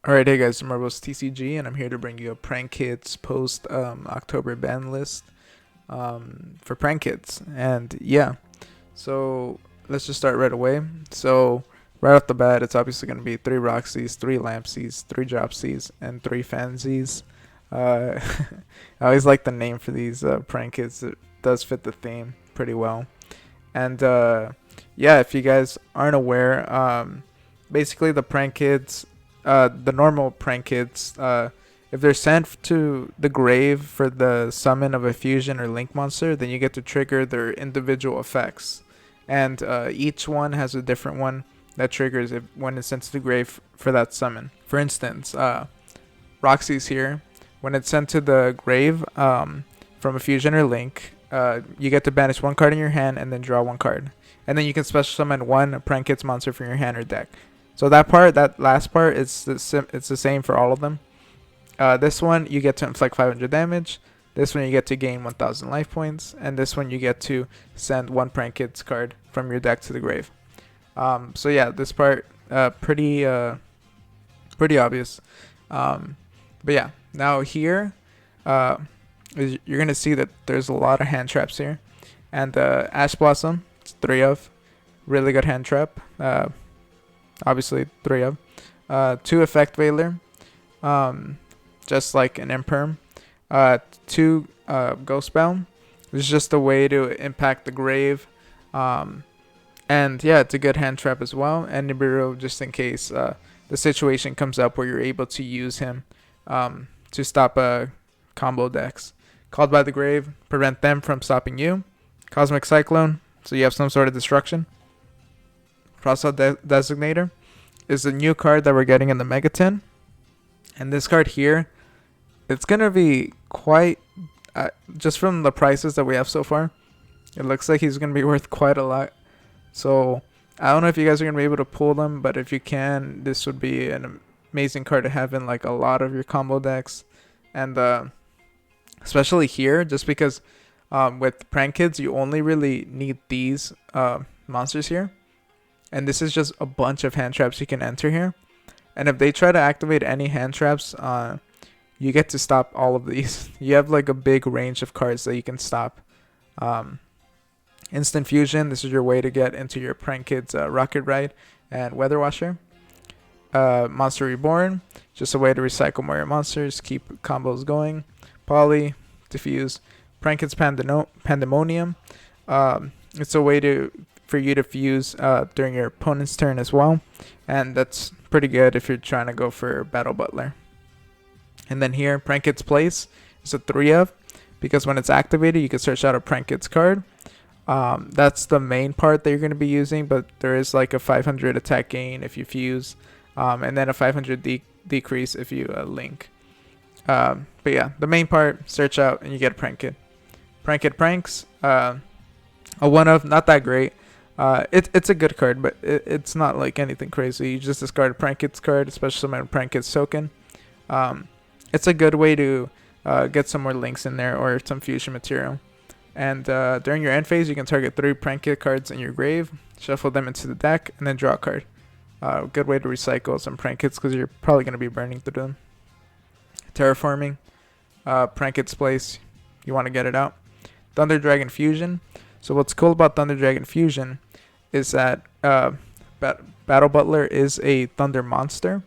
Alright, hey guys, Marvel's TCG, and I'm here to bring you a Prank Kids post October ban list for Prank Kids. And yeah, so let's just start right away. So, right off the bat, it's obviously going to be 3 Roxys, 3 Lampsies, 3 Dropsies, and 3 Fansies. Uh, I always like the name for these Prank Kids, it does fit the theme pretty well. And yeah, if you guys aren't aware, basically the Prank Kids the normal prank kids, if they're sent to the grave for the summon of a fusion or link monster, then you get to trigger their individual effects. And each one has a different one that triggers if when it's sent to the grave for that summon. For instance, Roxy's here. When it's sent to the grave from a fusion or link, you get to banish 1 card in your hand and then draw 1 card. And then you can special summon 1 prank kids monster from your hand or deck. So that last part, it's the same for all of them. This one you get to inflict 500 damage. This one you get to gain 1,000 life points, and this one you get to send 1 Prank Kids card from your deck to the grave. So yeah, this part pretty obvious. But yeah, now here you're gonna see that there's a lot of hand traps here, and Ash Blossom, it's 3 of, really good hand trap. Obviously 3 of. 2 Effect Veiler, just like an Imperm. 2 Ghost Spell. It's just a way to impact the grave. And yeah, it's a good hand trap as well. And Nibiru, just in case the situation comes up where you're able to use him to stop combo decks. Called by the Grave, prevent them from stopping you. Cosmic Cyclone, so you have some sort of destruction. Crossout Designator is a new card that we're getting in the Mega Tin. And this card here, it's going to be quite, just from the prices that we have so far, it looks like he's going to be worth quite a lot. So I don't know if you guys are going to be able to pull them, but if you can, this would be an amazing card to have in like a lot of your combo decks. And especially here, just because with Prank Kids, you only really need these monsters here. And this is just a bunch of hand traps you can enter here. And if they try to activate any hand traps, you get to stop all of these. You have like a big range of cards that you can stop. Instant Fusion, this is your way to get into your Prank Kids Rocket Ride and Weather Washer. Monster Reborn, just a way to recycle more of your monsters, keep combos going. Poly, Diffuse. Prank Kids Pandemonium, it's a way for you to fuse during your opponent's turn as well, and that's pretty good if you're trying to go for Battle Butler. And then here, Prank Kids Place is a 3 of, because when it's activated, you can search out a Prank Kids card. That's the main part that you're going to be using, but there is like a 500 attack gain if you fuse, and then a 500 decrease if you link. But yeah, the main part, search out and you get a Prank Kid. Prank Kid Pranks, a 1 of, not that great. It's a good card, but it's not like anything crazy. You just discard a Prank Kids card, especially my Prank Kids token. It's a good way to get some more links in there or some fusion material. And during your end phase, you can target 3 Prank Kid cards in your grave, shuffle them into the deck, and then draw a card. Good way to recycle some Prank Kids because you're probably going to be burning through them. Terraforming, Prank Kids Place, you want to get it out. Thunder Dragon Fusion. So what's cool about Thunder Dragon Fusion is that Battle Butler is a Thunder monster.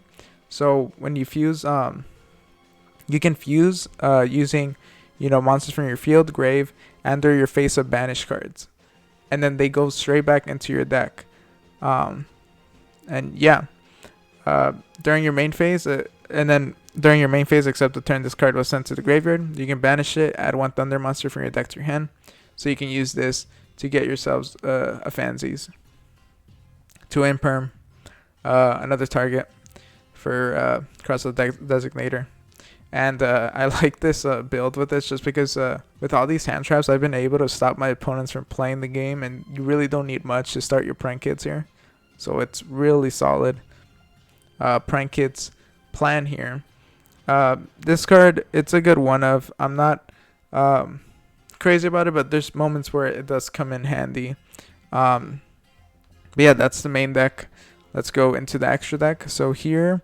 So when you fuse, you can fuse using, monsters from your field, grave, and or your face of banished cards, and then they go straight back into your deck. And yeah, during your main phase, except the turn this card was sent to the graveyard, you can banish it, add 1 Thunder monster from your deck to your hand. So you can use this to get yourselves a Fansies. 2 Imperm, another target for Crossout Designator. And I like this build with this just because with all these hand traps, I've been able to stop my opponents from playing the game, and you really don't need much to start your Prank Kids here. So it's really solid. Prank Kids plan here. This card, it's a good 1 of. I'm not crazy about it, but there's moments where it does come in handy. But yeah, that's the main deck. Let's go into the extra deck. So here,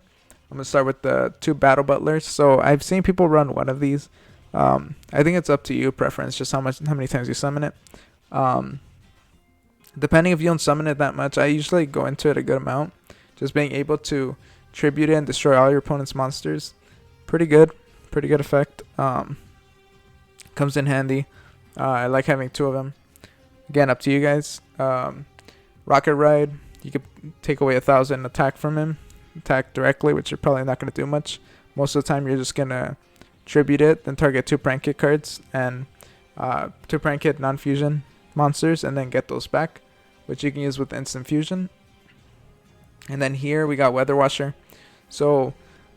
I'm gonna start with the 2 battle butlers. So I've seen people run one of these. I think it's up to you preference, just how many times you summon it. Depending if you don't summon it that much, I usually go into it a good amount. Just being able to tribute it and destroy all your opponent's monsters, pretty good effect. Comes in handy. I like having 2 of them. Again, up to you guys. Rocket Ride, you could take away 1,000 attack from him, attack directly, which you're probably not going to do much. Most of the time, you're just going to tribute it, then target 2 prank kit cards and 2 prank kit non-fusion monsters, and then get those back, which you can use with instant fusion. And then here we got Weather Washer. So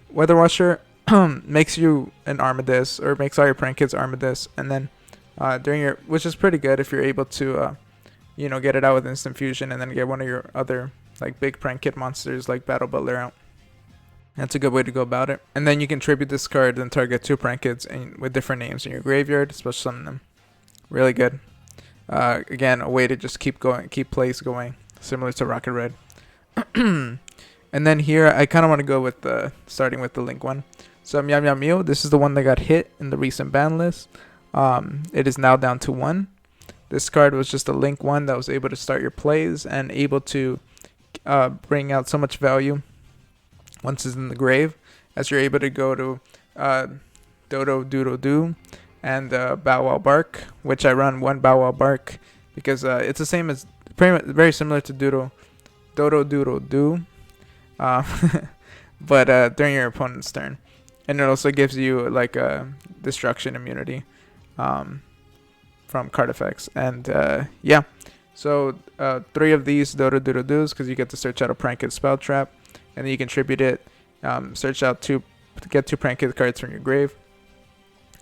Weather Washer makes you an Armadis, or makes all your prank kits Armadis, and then during your, which is pretty good if you're able to get it out with instant fusion, and then get one of your other like big prank kit monsters like Battle Butler out. That's a good way to go about it. And then you can tribute this card and target 2 prank kits with different names in your graveyard, special summon them. Really good. Again, a way to just keep plays going, similar to Rocket Red. And then here I kind of want to go with starting with the Link one. So Meow-Meow-Mu, this is the one that got hit in the recent ban list. It is now down to 1. This card was just a Link one that was able to start your plays and able to bring out so much value once it's in the grave, as you're able to go to Dodo Doodle Doo and Bow Wow Bark, which I run 1 Bow Wow Bark because it's the same as, very similar to Dodo Doodle Doo, but during your opponent's turn. And it also gives you like a destruction immunity from card effects. And yeah, so 3 of these Dodo Doodle Doos, because you get to search out a prank kit spell trap, and then you contribute it, search out to get 2 prank kit cards from your grave.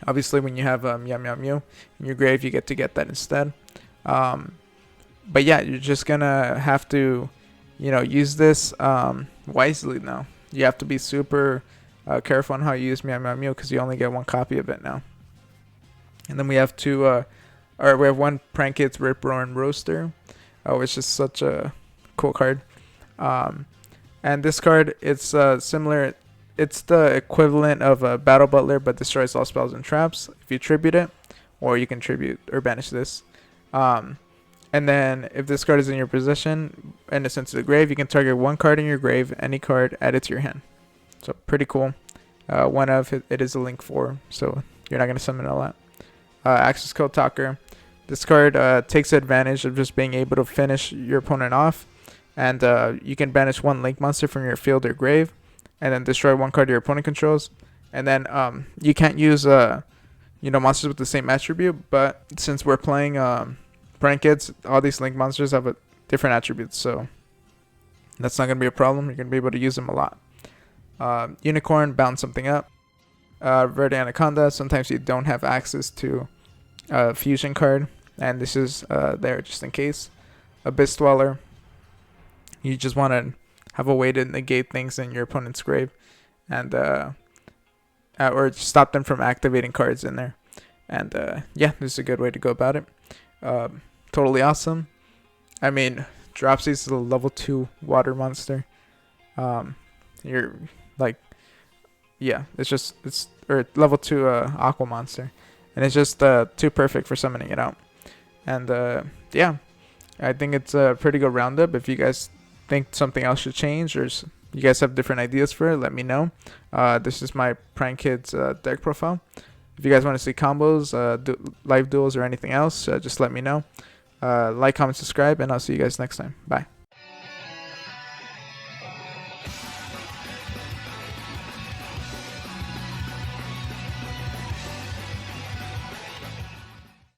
Obviously, when you have Meow-Meow-Mu in your grave, you get that instead. But yeah, you're just gonna have to use this wisely now. You have to be super careful on how you use Meow-Meow-Mu, because you only get 1 copy of it now. And then we have we have 1 prank kits Rip Roaring Roaster, which is such a cool card. And this card, it's similar. It's the equivalent of a Battle Butler, but destroys all spells and traps if you tribute it, or you can tribute or banish this. And then if this card is in your possession and it's sent to the grave, you can target 1 card in your grave, any card, add it to your hand. So pretty cool. One of it is a Link 4, so you're not going to summon a lot. Access Code Talker. This card takes advantage of just being able to finish your opponent off. And you can banish 1 Link monster from your field or grave, and then destroy 1 card your opponent controls. And then you can't use monsters with the same attribute, but since we're playing prank kits, all these Link monsters have different attributes, so that's not gonna be a problem. You're gonna be able to use them a lot. Unicorn, bound something up. Verde Anaconda. Sometimes you don't have access to a fusion card, and this is there just in case. Abyss Dweller. You just want to have a way to negate things in your opponent's grave, and or stop them from activating cards in there. And yeah, this is a good way to go about it. Totally awesome. I mean, Dropsy's is a level 2 water monster. You're like, yeah, it's or level 2 aqua monster, and it's just too perfect for summoning it out. And yeah, I think it's a pretty good roundup. If you guys think something else should change, or you guys have different ideas for it, let me know. This is my prank kids deck profile. If you guys want to see combos, live duels, or anything else, just let me know. Like, comment, subscribe, and I'll see you guys next time. Bye.